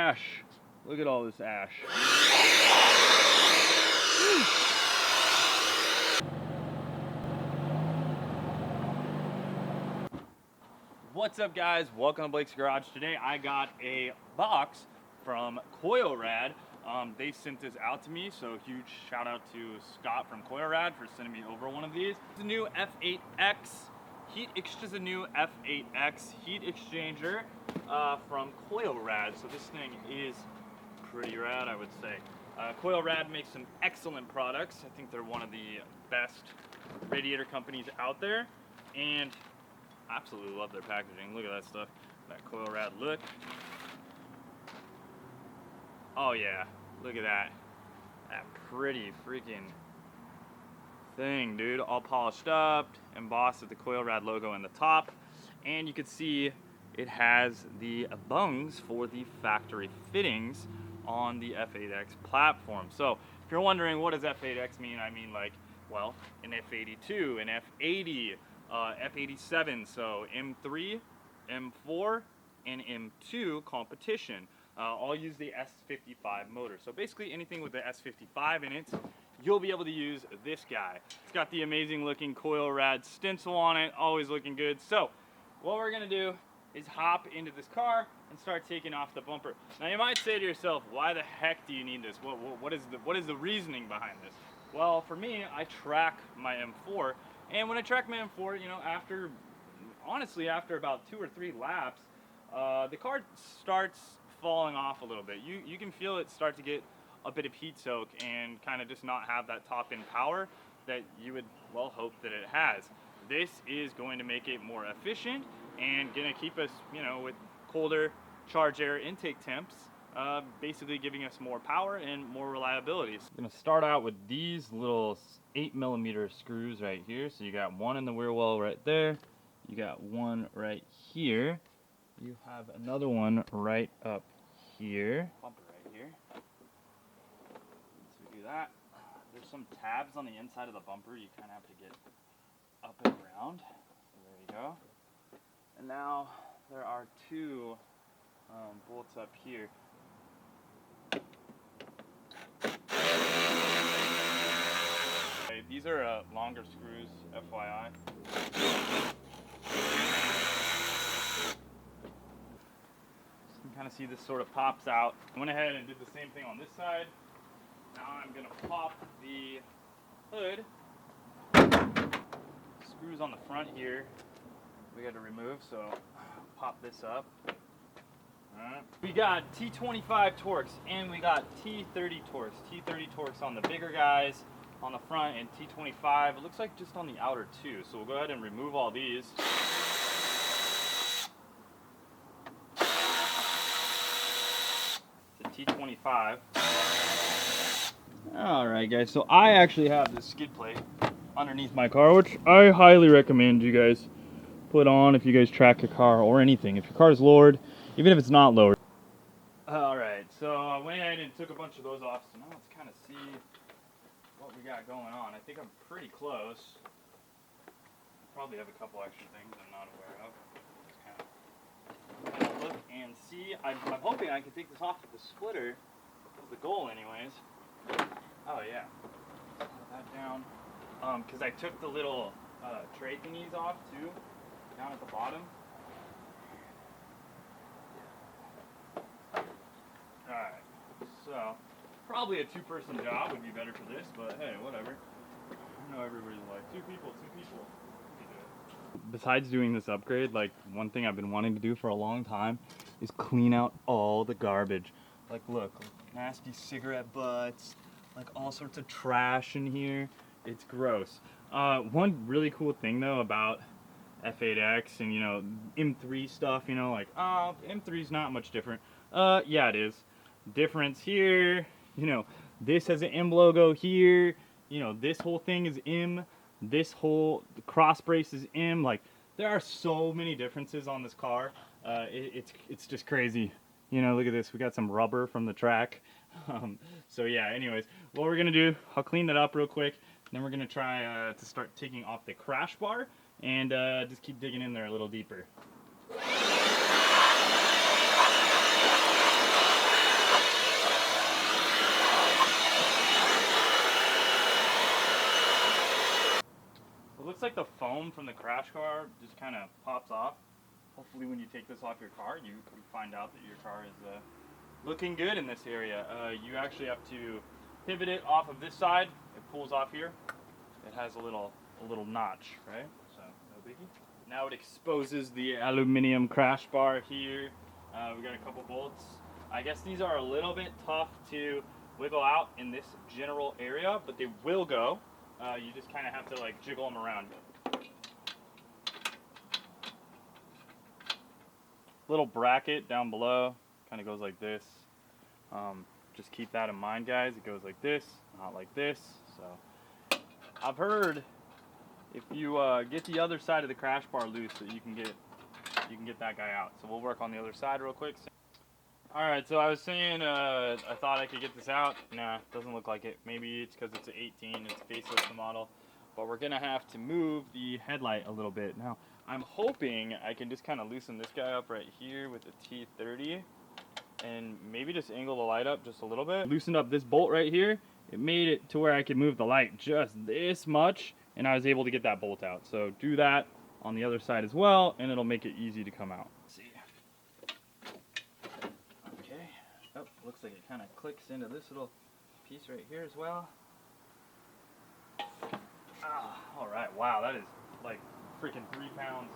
ash. Look at all this ash. What's up, guys? Welcome to Blake's Garage. Today I got a box from Koyorad. They sent this out to me, so huge shout out to Scott from Koyorad for sending me over one of these. It's a new F8x a new F8x heat exchanger from Koyorad. So this thing is pretty rad, I would say. Koyorad makes some excellent products. I think they're one of the best radiator companies out there, and absolutely love their packaging. Look at that stuff, that Koyorad look. Oh yeah, look at that pretty freaking thing, dude. All polished up, embossed with the Koyorad logo in the top, and you can see it has the bungs for the factory fittings on the F8x platform. So if you're wondering what does F8x mean, I mean, like, well, an F82, an F80, F87, so M3, M4, and M2 competition. I'll use the S55 motor. So basically anything with the S55 in it, you'll be able to use this guy. It's got the amazing looking Koyorad stencil on it, always looking good. So what we're gonna do is hop into this car and start taking off the bumper. Now you might say to yourself, why the heck do you need this? What is the reasoning behind this? Well, for me, I track my M4, and when I track my M4, you know, honestly, after about 2 or 3 laps, the car starts falling off a little bit. You can feel it start to get a bit of heat soak and kind of just not have that top end power that you would, well, hope that it has. This is going to make it more efficient and gonna keep us, you know, with colder charge air intake temps, basically giving us more power and more reliability. So I'm gonna start out with these little 8mm screws right here. So you got one in the rear well right there. You got one right here. You have another one right up here. Bumper right here. Once we do that, there's some tabs on the inside of the bumper. You kind of have to get up and around. So there you go. And now there are 2 bolts up here. Okay, these are longer screws, FYI. You can kind of see this sort of pops out. I went ahead and did the same thing on this side. Now I'm going to pop the hood. Screws on the front here we got to remove, so pop this up. Alright. We got T25 Torx and we got T30 Torx. T30 Torx on the bigger guys on the front, and T25, it looks like just on the outer too. So we'll go ahead and remove all these. The T25. Alright guys, so I actually have this skid plate underneath my car, which I highly recommend you guys put on if you guys track your car or anything. If your car is lowered, even if it's not lowered. Alright, so I went ahead and took a bunch of those off, so now let's kind of see what we got going on. I think I'm pretty close. Probably have a couple extra things I'm not aware of. Just kind of look and see. I'm hoping I can take this off with the splitter. That was the goal anyways. Oh yeah. Put that down. Because I took the little tray thingies off too, down at the bottom. Alright, so probably a 2-person job would be better for this, but hey, whatever. I know everybody's like, 2 people. Besides doing this upgrade, like, one thing I've been wanting to do for a long time is clean out all the garbage. Like, look, nasty cigarette butts, like all sorts of trash in here. It's gross. One really cool thing though about F8x and, you know, M3 stuff, you know, like, M3's not much different. Yeah, it is. Difference here, you know, this has an M logo here, you know, this whole thing is M, this whole cross brace is M. Like, there are so many differences on this car. It's just crazy. You know, look at this, we got some rubber from the track. So yeah, anyways, what we're gonna do, I'll clean that up real quick, then we're gonna try to start taking off the crash bar and just keep digging in there a little deeper. looks like the foam from the crash car just kind of pops off. Hopefully when you take this off your car, you find out that your car is looking good in this area. You actually have to pivot it off of this side. It pulls off here. It has a little notch, right? So no biggie. Now it exposes the aluminum crash bar here. We got a couple bolts. I guess these are a little bit tough to wiggle out in this general area, but they will go. You just kind of have to like jiggle them around. Little bracket down below, kind of goes like this. Just keep that in mind, guys. It goes like this, not like this. So I've heard if you get the other side of the crash bar loose, that you can get that guy out. So we'll work on the other side real quick. All right, so I was saying I thought I could get this out. Nah, doesn't look like it. Maybe it's because it's an 18, it's facelift model. But we're gonna have to move the headlight a little bit. Now, I'm hoping I can just kind of loosen this guy up right here with the T30 and maybe just angle the light up just a little bit. Loosened up this bolt right here. It made it to where I could move the light just this much, and I was able to get that bolt out. So do that on the other side as well, and it'll make it easy to come out. Let's see. Okay. Oh, looks like it kind of clicks into this little piece right here as well. All right, wow, that is like freaking 3 pounds.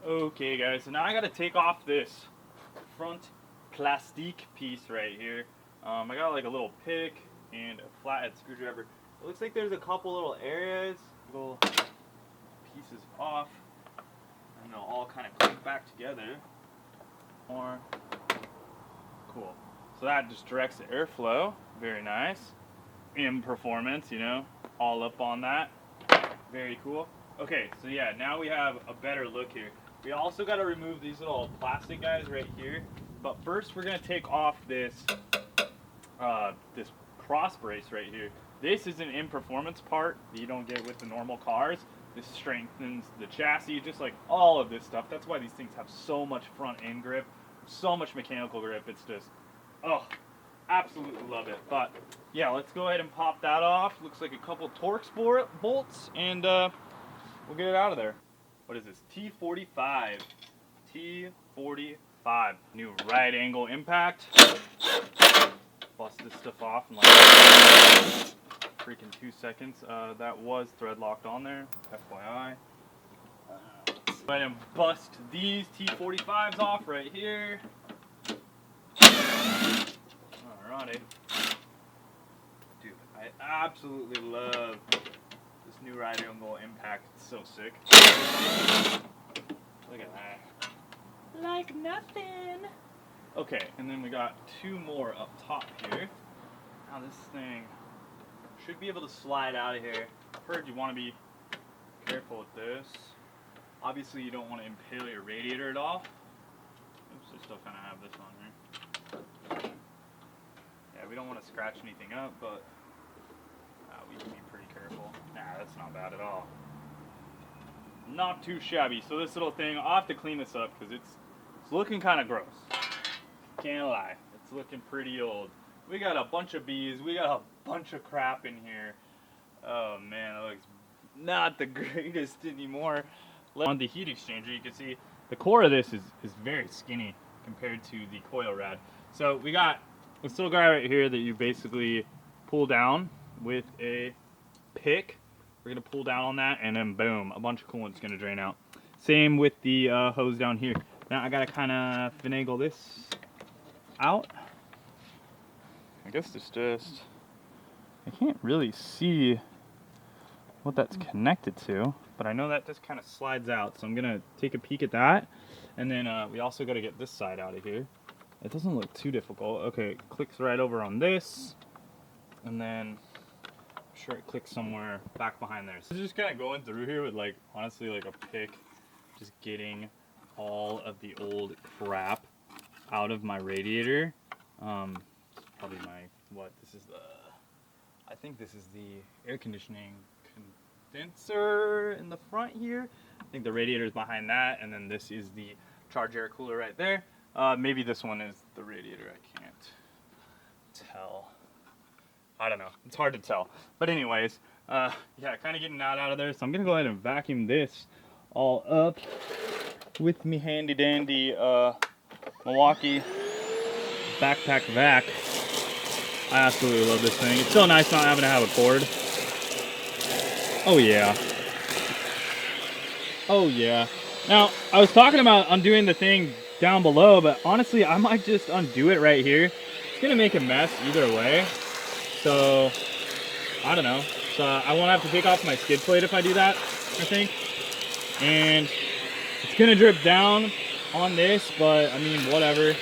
Okay, guys, so now I gotta take off this front plastic piece right here. I got like a little pick and a flathead screwdriver. It looks like there's a couple little areas, little pieces off, and they'll all kind of click back together. Or cool. So that just directs the airflow. Very nice. In performance, you know, all up on that. Very cool. Okay, so yeah, now we have a better look here. We also got to remove these little plastic guys right here. But first, we're gonna take off this this cross brace right here. This is an in performance part that you don't get with the normal cars. This strengthens the chassis, just like all of this stuff. That's why these things have so much front end grip, so much mechanical grip. It's just, oh, absolutely love it. But yeah, let's go ahead and pop that off. Looks like a couple Torx bolts, and we'll get it out of there. What is this? T45. T45. New right angle impact. Bust this stuff off in like freaking 2 seconds. That was thread locked on there, FYI. Let's go ahead and bust these T45s off right here. Alrighty. Dude, I absolutely love this new right angle impact. It's so sick. Look at that. Like nothing. Okay, and then we got 2 more up top here. Now this thing should be able to slide out of here. I've heard you want to be careful with this. Obviously you don't want to impale your radiator at all. Oops, I still kind of have this on here. Yeah, we don't want to scratch anything up, but we can be pretty careful. Nah, that's not bad at all. Not too shabby. So this little thing, I'll have to clean this up because it's looking kind of gross. Can't lie. It's looking pretty old. We got a bunch of bees. We got a bunch of crap in here. Oh man, it looks not the greatest anymore. On the heat exchanger, you can see the core of this is very skinny compared to the Koyorad. So we got this little guy right here that you basically pull down with a pick. We're gonna pull down on that, and then boom, a bunch of coolant's gonna drain out. Same with the hose down here. Now I gotta kind of finagle this out. I guess it's just, I can't really see what that's connected to, but I know that just kind of slides out. So I'm gonna take a peek at that, and then we also got to get this side out of here. It doesn't look too difficult. Okay, it clicks right over on this, and then I'm sure it clicks somewhere back behind there. So just kind of going through here with like, honestly, like a pick, just getting all of the old crap out of my radiator. Probably my, this is the, I think this is the air conditioning condenser in the front here. I think the radiator is behind that, and then this is the charge air cooler right there. Maybe this one is the radiator, I can't tell. I don't know. It's hard to tell. But anyways, yeah, kind of getting that out of there. So I'm gonna go ahead and vacuum this all up with me handy dandy Milwaukee backpack vac. I absolutely love this thing. It's so nice not having to have a cord. Oh yeah. Oh yeah. Now, I was talking about undoing the thing down below, but honestly, I might just undo it right here. It's gonna make a mess either way. So, I don't know. So I won't have to take off my skid plate if I do that, I think. And it's gonna drip down on this, but I mean, whatever.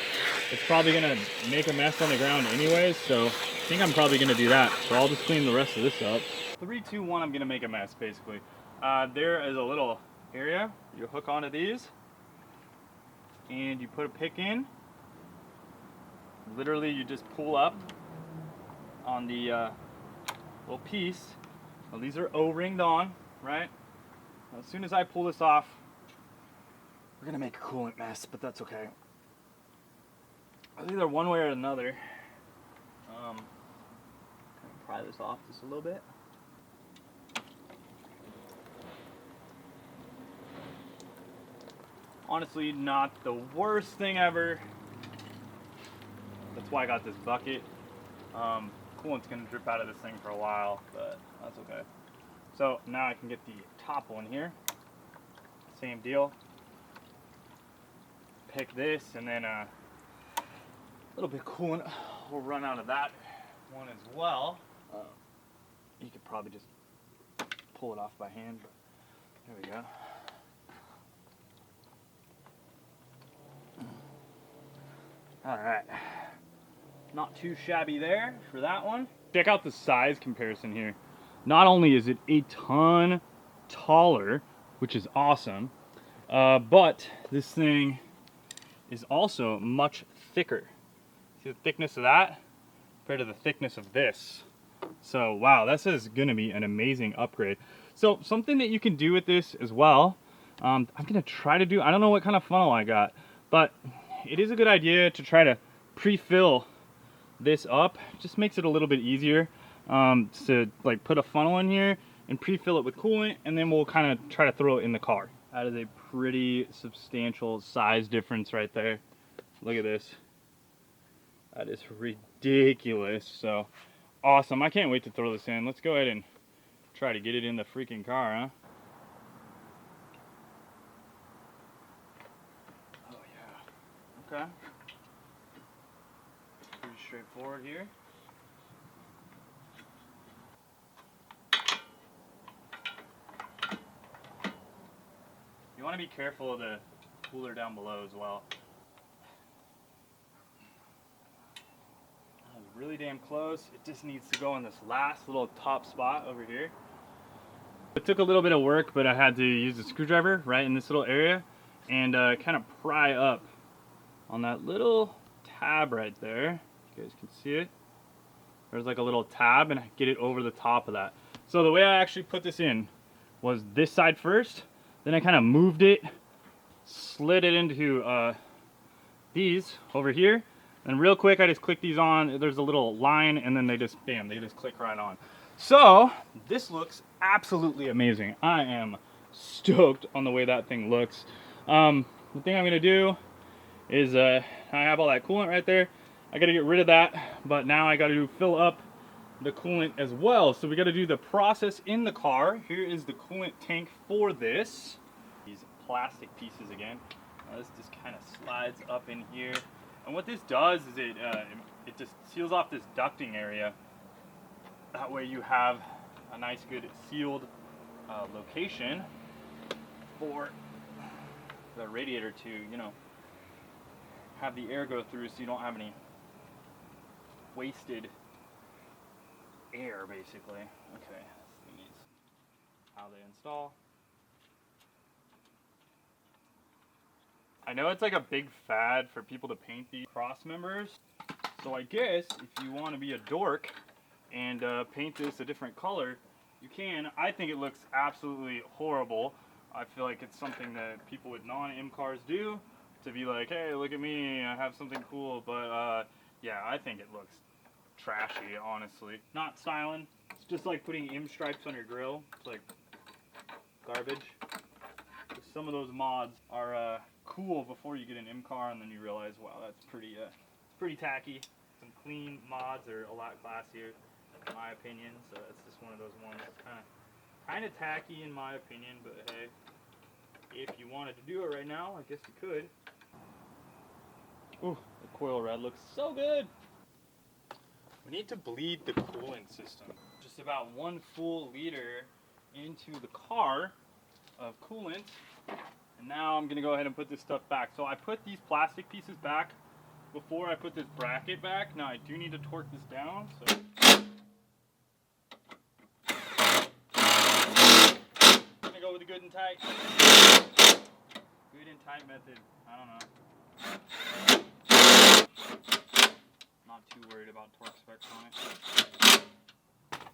It's probably gonna make a mess on the ground anyways, so I think I'm probably gonna do that. So I'll just clean the rest of this up. 3, 2, 1, I'm gonna make a mess basically. There is a little area you hook onto these, and you put a pick in. Literally, you just pull up on the little piece. Well, these are O-ringed on, right? As soon as I pull this off, we're gonna make a coolant mess, but that's okay. Either one way or another. Pry this off just a little bit. Honestly, not the worst thing ever. That's why I got this bucket. Coolant's gonna drip out of this thing for a while, but that's okay. So now I can get the top one here. Same deal. Pick this, and then a little bit of coolant will run out of that one as well. You could probably just pull it off by hand, but there we go. Alright, not too shabby there for that one. Check out the size comparison here. Not only is it a ton taller, which is awesome, but this thing is also much thicker. See the thickness of that compared to the thickness of this. So wow, this is gonna be an amazing upgrade. So something that you can do with this as well, I'm gonna try to do, I don't know what kind of funnel I got, but it is a good idea to try to pre-fill this up. Just makes it a little bit easier to like put a funnel in here and pre-fill it with coolant, and then we'll kind of try to throw it in the car. That is a pretty substantial size difference right there. Look at this. That is ridiculous. So awesome. I can't wait to throw this in. Let's go ahead and try to get it in the freaking car, huh? Oh yeah. Okay. Pretty straightforward here. You want to be careful of the cooler down below as well. That was really damn close. It just needs to go in this last little top spot over here. It took a little bit of work, but I had to use a screwdriver right in this little area and kind of pry up on that little tab right there. You guys can see it. There's like a little tab, and I get it over the top of that. So the way I actually put this in was this side first, then I kind of moved it, slid it into these over here, and real quick I just click these on. There's a little line, and then they just, bam, they just click right on. So this looks absolutely amazing. I am stoked on the way that thing looks. The thing I'm gonna do is I have all that coolant right there. I gotta get rid of that, but now I gotta fill up the coolant as well. So we gotta do the process in the car. Here is the coolant tank for this. These plastic pieces again. This just kind of slides up in here. And what this does is it just seals off this ducting area. That way you have a nice good sealed location for the radiator to, you know, have the air go through so you don't have any wasted air, basically. Okay, this thing is how they install. I know it's like a big fad for people to paint these cross members, so I guess if you want to be a dork and paint this a different color, you can. I think it looks absolutely horrible. I feel like it's something that people with non-M cars do, to be like, hey, look at me, I have something cool, but yeah, I think it looks trashy, honestly. Not styling. It's just like putting M stripes on your grill. It's like garbage. Some of those mods are cool before you get an M car, and then you realize, wow, that's pretty tacky. Some clean mods are a lot classier, in my opinion. So it's just one of those ones that's kind of tacky in my opinion. But hey, if you wanted to do it right now, I guess you could. Ooh, the Koyorad looks so good. We need to bleed the coolant system. Just about 1 full liter into the car of coolant. And now I'm gonna go ahead and put this stuff back. So I put these plastic pieces back before I put this bracket back. Now I do need to torque this down. So I'm gonna go with the good and tight. Good and tight method. I don't know. Not too worried about torque specs on it.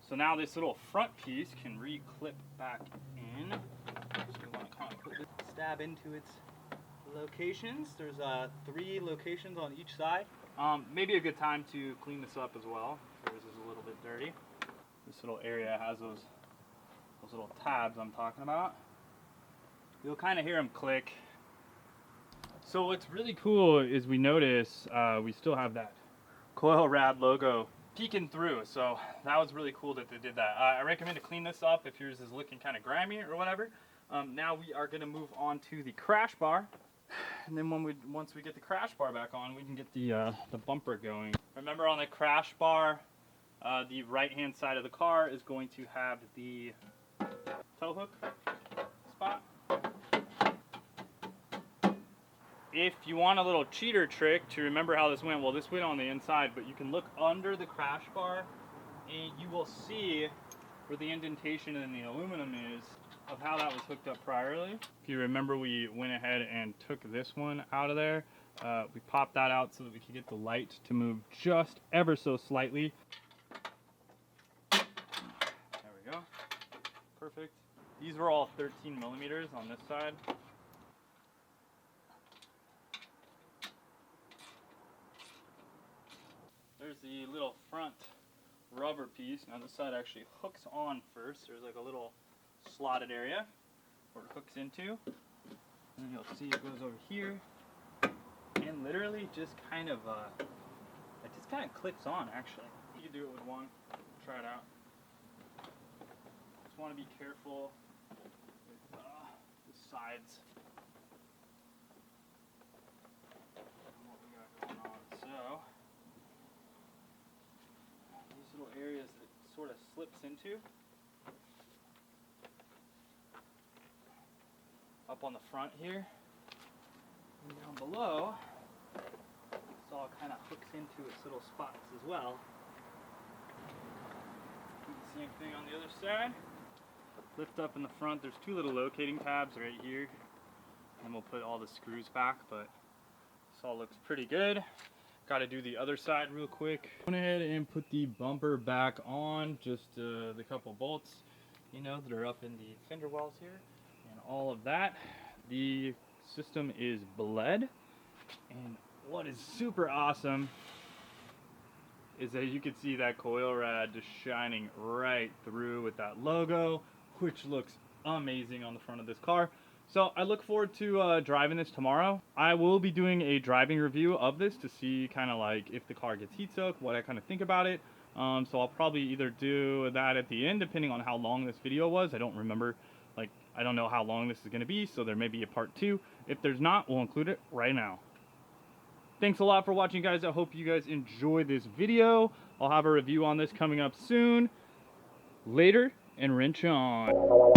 So now this little front piece can re-clip back in. So we want to kind of put this stab into its locations. There's 3 locations on each side. Maybe a good time to clean this up as well. Yours is a little bit dirty. This little area has those little tabs I'm talking about. You'll kind of hear them click. So what's really cool is we notice we still have that Koyorad logo peeking through, so that was really cool that they did that. I recommend to clean this up if yours is looking kind of grimy or whatever. Now we are going to move on to the crash bar, and then once we get the crash bar back on, we can get the bumper going. Remember, on the crash bar, the right hand side of the car is going to have the tow hook spot. If you want a little cheater trick to remember how this went, well, this went on the inside, but you can look under the crash bar and you will see where the indentation in the aluminum is of how that was hooked up priorly. If you remember, we went ahead and took this one out of there. We popped that out so that we could get the light to move just ever so slightly. There we go. Perfect. These were all 13 millimeters on this side. There's the little front rubber piece. Now this side actually hooks on first. There's like a little slotted area where it hooks into. And then you'll see it goes over here. And literally just kind of, it just kind of clips on actually. You can do it with one. Try it out. Just want to be careful with the sides. And what we got going on. So, little areas that it sort of slips into. Up on the front here. And down below, this all kind of hooks into its little spots as well. Same thing on the other side. Lift up in the front, there's 2 little locating tabs right here. And we'll put all the screws back, but this all looks pretty good. Got to do the other side real quick. Went ahead and put the bumper back on, just the couple bolts, you know, that are up in the fender wells here, and all of that. The system is bled, and what is super awesome is that you can see that Koyorad just shining right through with that logo, which looks amazing on the front of this car. So I look forward to driving this tomorrow. I will be doing a driving review of this to see kind of like if the car gets heat soaked, what I kind of think about it. So I'll probably either do that at the end, depending on how long this video was. I don't remember, like, I don't know how long this is going to be, so there may be a part 2. If there's not, we'll include it right now. Thanks a lot for watching, guys. I hope you guys enjoyed this video. I'll have a review on this coming up soon. Later, and wrench on.